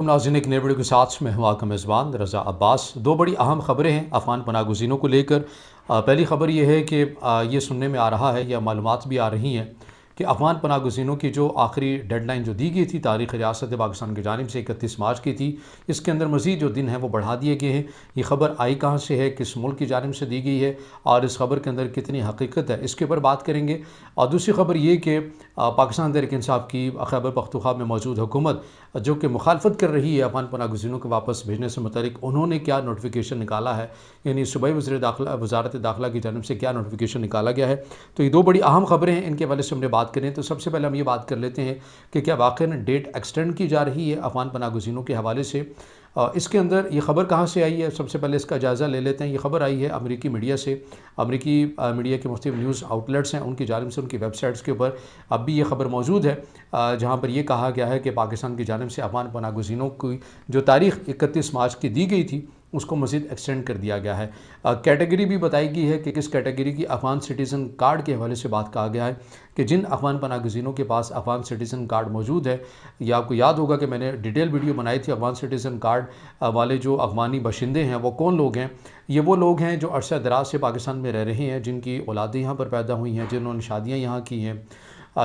नाज़रीन, एक नए वीडियो के साथ मैं हूं आपका मेज़बान रज़ा अब्बास। दो बड़ी अहम ख़बरें हैं अफ़गान पनाह गुज़ीनों को लेकर। पहली ख़बर यह है कि ये सुनने में आ रहा है या मालूमात भी आ रही हैं कि अफ़गान पनाह गुज़ीनों की जो आखिरी डेडलाइन जो दी गई थी तारीख़ रियासत पाकिस्तान की जानिब से 31 मार्च की थी, इसके अंदर मज़ीद जो दिन हैं वो बढ़ा दिए गए हैं। ये ख़बर आई कहाँ से है, किस मुल्क की जानिब से दी गई है और इस ख़बर के अंदर कितनी हकीकत है, इसके ऊपर बात करेंगे। और दूसरी ख़बर ये कि पाकिस्तान तहरीक इंसाफ की खैबर पख्तूनख्वा में मौजूद हुकूमत जो कि मुखालफत कर रही है अफ़गान पनाह गुज़ीनों को वापस भेजने से मुतल्लिक़, उन्होंने क्या नोटिफिकेशन निकाला है, यानी सूबाई वज़ारत दाखिला की जानिब से क्या नोटिफिकेशन निकाला गया है। तो ये दो बड़ी अहम ख़बरें हैं, इनके हवाले से हमने बात करें तो सबसे पहले हम ये बात कर लेते हैं कि क्या वाक़ई डेट एक्सटेंड की जा रही है अफ़गान पनाह गुज़ीनों के हवाले से। इसके अंदर ये ख़बर कहाँ से आई है, सबसे पहले इसका जायज़ा ले लेते हैं। ये ख़बर आई है अमरीकी मीडिया से। अमरीकी मीडिया के मुख्तलिफ न्यूज़ आउटलेट्स हैं, उनकी जानिब से, उनकी वेबसाइट्स के ऊपर अब भी ये ख़बर मौजूद है, जहाँ पर यह कहा गया है कि पाकिस्तान की जानिब से अफ़गान पनाह गुज़ीनों की जो तारीख़ 31 मार्च की दी गई थी उसको मज़ीद एक्सटेंड कर दिया गया है। कैटेगरी भी बताई गई है कि किस कैटेगरी की अफ़गान सिटीज़न कार्ड के हवाले से बात कहा गया है कि जिन अफ़गान पनाह गुज़ीनों के पास अफ़गान सिटीज़न कार्ड मौजूद है, या आपको याद होगा कि मैंने डिटेल वीडियो बनाई थी अफ़गान सिटीज़न कार्ड वाले जो अफ़गानी बाशिंदे हैं वो कौन लोग हैं। ये वो लोग हैं जो अरसा दराज से पाकिस्तान में रह रहे हैं, जिनकी औलादें यहाँ पर पैदा हुई हैं, जिन्होंने शादियाँ यहाँ की हैं,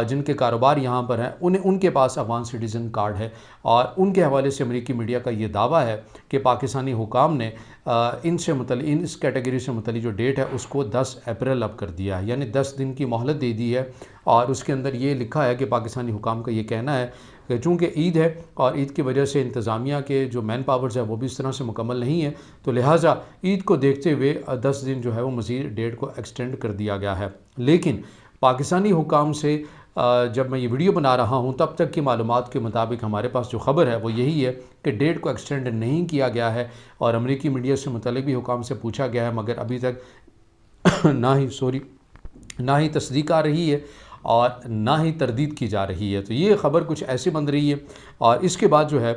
जिनके कारोबार यहाँ पर हैं, उनके पास अफ़गान सिटीज़न कार्ड है। और उनके हवाले से अमरीकी मीडिया का ये दावा है कि पाकिस्तानी हुकाम ने इस कैटेगरी से मुतल्लिक़ जो डेट है उसको 10 अप्रैल अब कर दिया है, यानी 10 दिन की मोहलत दे दी है। और उसके अंदर ये लिखा है कि पाकिस्तानी हुकाम का ये कहना है कि चूँकि ईद है और ईद की वजह से इंतज़ामिया के जो मैन पावर्स है वो भी इस तरह से मुकम्मल नहीं है, तो लिहाजा ईद को देखते हुए 10 दिन जो है वो मज़ीद डेट को एक्सटेंड कर दिया गया है। लेकिन पाकिस्तानी हुकाम से जब मैं ये वीडियो बना रहा हूँ तब तक की मालूमात के मुताबिक हमारे पास जो ख़बर है वो यही है कि डेट को एक्सटेंड नहीं किया गया है। और अमरीकी मीडिया से मुतल्लिक़ भी हुकाम से पूछा गया है, मगर अभी तक ना ही तस्दीक आ रही है और ना ही तरदीद की जा रही है। तो ये ख़बर कुछ ऐसी बन रही है। और इसके बाद जो है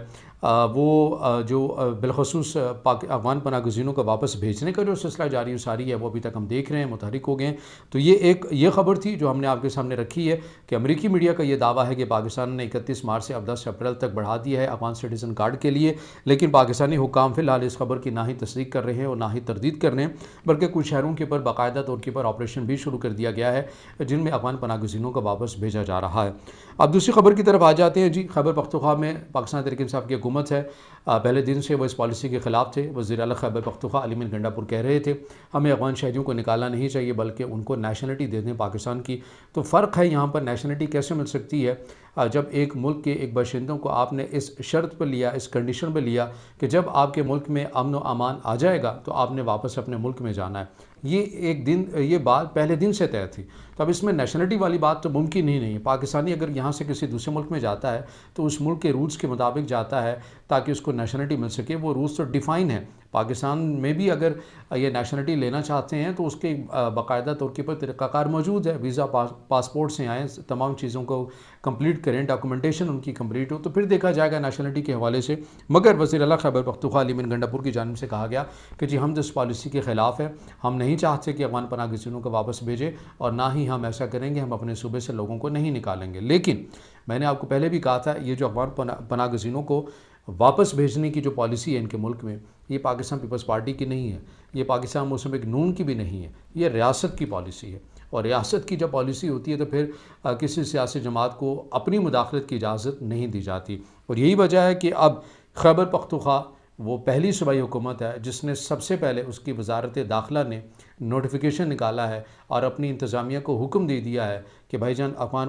बिलख़ुसूस अफ़गान पनाह गुज़ीनों को वापस भेजने का जो सिलसिला जारी सारी है वो अभी तक हम देख रहे हैं, मुतहरिक हो गए हैं। तो ये ख़बर थी जो हमने आपके सामने रखी है कि अमरीकी मीडिया का ये दावा है कि पाकिस्तान ने 31 मार्च से अब 10 अप्रैल तक बढ़ा दिया है अफ़गान सिटीज़न कार्ड के लिए। लेकिन पाकिस्तानी हुकाम फ़िलहाल इस खबर की ना ही तस्दीक कर रहे हैं और ना ही तरदीद कर रहे हैं, बल्कि कुछ शहरों के ऊपर बाकायदा तौर के ऊपर ऑपरेशन भी शुरू कर दिया गया है जिनमें अफ़गान पनाह गुज़ीनों को वापस भेजा जा रहा है। अब दूसरी खबर की तरफ आ जाते हैं जी। खैबर पख्तूनख्वा में पाकिस्तान तहरीक इंसाफ की हुकूमत है, पहले दिन से वो इस पॉलिसी के ख़िलाफ़ थे। वज़ीर आला खैबर पख्तूनख्वा अली मीर गंडापुर कह रहे थे हमें अफ़गान शहरियों को निकालना नहीं चाहिए बल्कि उनको नेशनलिटी दे दें पाकिस्तान की। तो फ़र्क है यहाँ पर, नेशनलिटी कैसे मिल सकती है जब एक मुल्क के एक बाशिंदों को आपने इस शर्त पर लिया, इस कंडीशन पर लिया कि जब आपके मुल्क में अमन व अमान आ जाएगा तो आपने वापस अपने मुल्क में जाना है। ये बात पहले दिन से तय थी। तो अब इसमें नेशनलिटी वाली बात तो मुमकिन ही नहीं है। पाकिस्तानी अगर यहाँ से किसी दूसरे मुल्क में जाता है तो उस मुल्क के रूल्स के मुताबिक जाता है ताकि उसको नेशनलिटी मिल सके। वो रूल्स तो डिफ़ाइन है। पाकिस्तान में भी अगर ये नेशनलिटी लेना चाहते हैं तो उसके बाकायदा तौर के ऊपर तरीक़ाकार मौजूद है। वीज़ा पासपोर्ट से आएँ, तमाम चीज़ों को कंप्लीट करें, डॉक्यूमेंटेशन उनकी कंप्लीट हो, तो फिर देखा जाएगा नेशनलिटी के हवाले से। मगर वज़ीर आला खैबर पख्तूनख्वा अली मीर गंडापुर की जानिब से कहा गया कि जी हम तो इस पॉलिसी के ख़िलाफ़ है, हम नहीं चाहते कि अफ़गान पनाह गुज़ीनों को वापस भेजें और ना ही हम ऐसा करेंगे, हम अपने सूबे से लोगों को नहीं निकालेंगे। लेकिन मैंने आपको पहले भी कहा था ये जो अफ़गान पनाह गुज़ीनों को वापस भेजने की जो पॉलिसी है इनके मुल्क में, ये पाकिस्तान पीपल्स पार्टी की नहीं है, ये पाकिस्तान मुस्लिम लीग नून की भी नहीं है, ये रियासत की पॉलिसी है। और रियासत की जब पॉलिसी होती है तो फिर किसी सियासी जमात को अपनी मुदाखलत की इजाज़त नहीं दी जाती। और यही वजह है कि अब खैबर पख्तूनख्वा वो पहली सूबाई हुकूमत है जिसने सबसे पहले, उसकी वज़ारत दाखिला ने नोटिफिकेशन निकाला है और अपनी इंतज़ामिया को हुक्म दे दिया है कि भाईजान अफ़गान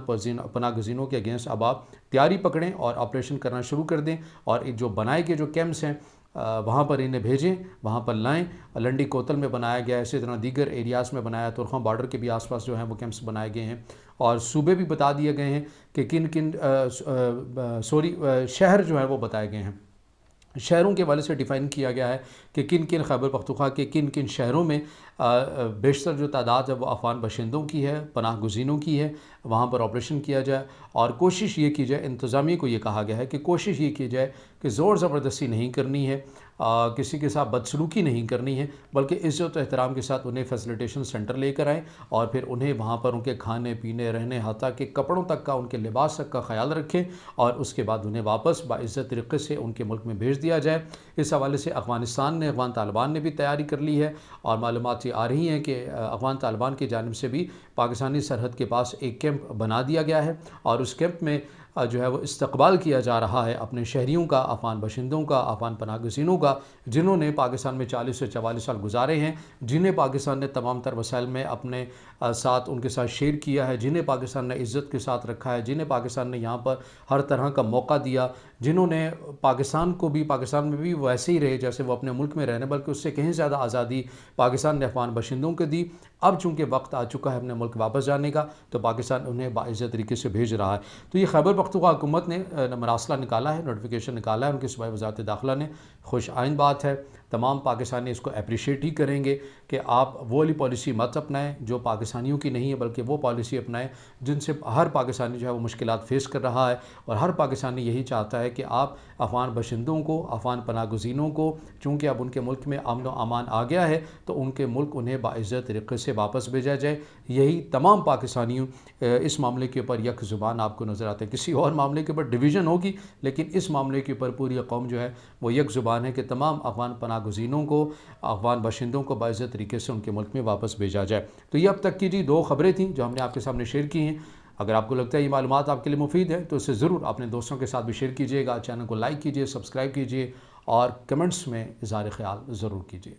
पनाह गुज़ीनों के अगेंस्ट अब आप तैयारी पकड़ें और ऑपरेशन करना शुरू कर दें और जो बनाए गए जो कैंप्स हैं वहाँ पर इन्हें भेजें, वहाँ पर लाएँ। लंडी कोतल में बनाया गया है, इसी तरह दीगर एरियाज़ में बनाया, तुरखम बॉर्डर के भी आसपास जो हैं वो कैंप्स बनाए गए हैं और सूबे भी बता दिए गए हैं कि किन किन शहर जो हैं वो बताए गए हैं। शहरों के हवाले से डिफ़ाइन किया गया है कि किन किन खैबर पख्तूनख्वा के किन किन शहरों में बेशतर जो तादाद है वो अफ़गान बशिंदों की है, पनाह गुज़ीनों की है, वहाँ पर ऑपरेशन किया जाए और कोशिश ये की जाए, इंतज़ामिया को ये कहा गया है कि कोशिश ये की जाए कि ज़ोर ज़बरदस्ती नहीं करनी है, किसी के साथ बदसलूकी नहीं करनी है, बल्कि इज़्ज़त और एहतराम के साथ उन्हें फैसिलिटेशन सेंटर लेकर आएँ और फिर उन्हें वहाँ पर उनके खाने पीने, रहने, हत्ता के कपड़ों तक का, उनके लिबास तक का ख्याल रखें और उसके बाद उन्हें वापस बाइज़्ज़त तरीक़े से उनके मुल्क में भेज दिया जाए। इस हवाले से अफ़गानिस्तान ने, अफ़गान तालिबान ने भी तैयारी कर ली है और मालूमात ये आ रही हैं कि अफ़गान तालिबान की जानिब से भी पाकिस्तानी सरहद के पास एक कैंप बना दिया गया है और उस कैंप में जो है वो इस्तकबाल किया जा रहा है अपने शहरियों का, अफ़गान बशिंदों का, अफ़गान पनाह गज़ीनों का, जिन्होंने पाकिस्तान में 40 से 44 साल गुजारे हैं, जिन्हें पाकिस्तान ने तमाम तर वसाइल में अपने साथ उनके साथ शेयर किया है, जिन्हें पाकिस्तान ने इज़्ज़त के साथ रखा है, जिन्हें पाकिस्तान ने यहाँ पर हर तरह का मौका दिया, जिन्होंने पाकिस्तान में भी वैसे ही रहे जैसे वो अपने मुल्क में रहने, बल्कि उससे कहीं ज़्यादा आज़ादी पाकिस्तान ने अफ़गान बशिंदों को दी। अब चूँकि वक्त आ चुका है अपने मुल्क वापस जाने का, तो पाकिस्तान उन्हें बाइज़्ज़त तरीके से भेज रहा है। तो ये खैबर पख्तूनख्वा हुकूमत ने मरासला निकाला है, नोटिफिकेशन निकाला है उनकी सूबाई वज़ारत दाखिला ने। खुश आइंद बात है, तमाम पाकिस्तानी इसको अप्रिशिएट ही करेंगे कि आप वो वाली पॉलिसी मत अपनाएं जो पाकिस्तानियों की नहीं है, बल्कि वो पॉलिसी अपनाएं जिनसे हर पाकिस्तानी जो है वो मुश्किलात फेस कर रहा है और हर पाकिस्तानी यही चाहता है कि आप अफ़गान बशिंदों को, अफ़गान पनाह गुज़ीनों को, चूँकि अब उनके मुल्क में अमन व अमान आ गया है, तो उनके मुल्क उन्हें बाइज़्ज़त तरीक़े से वापस भेजा जाए। यही तमाम पाकिस्तानियों इस मामले के ऊपर यक ज़ुबान आपको नज़र आते हैं। किसी और मामले के ऊपर डिवीज़न होगी, लेकिन इस मामले के ऊपर पूरी कौम जो है वो यक ज़ुबान है कि तमाम अफ़गान पनाह गुज़ीनों को, अफ़गान बशिंदों को बाइज़्ज़त तरीके से उनके मुल्क में वापस भेजा जाए। तो ये अब तक की जी 2 ख़बरें थीं जो हमने आपके सामने शेयर की हैं। अगर आपको लगता है ये मालूमात आपके लिए मुफीद है तो इसे ज़रूर अपने दोस्तों के साथ भी शेयर कीजिएगा। चैनल को लाइक कीजिए, सब्सक्राइब कीजिए और कमेंट्स में इज़हार ख़याल ज़रूर कीजिए।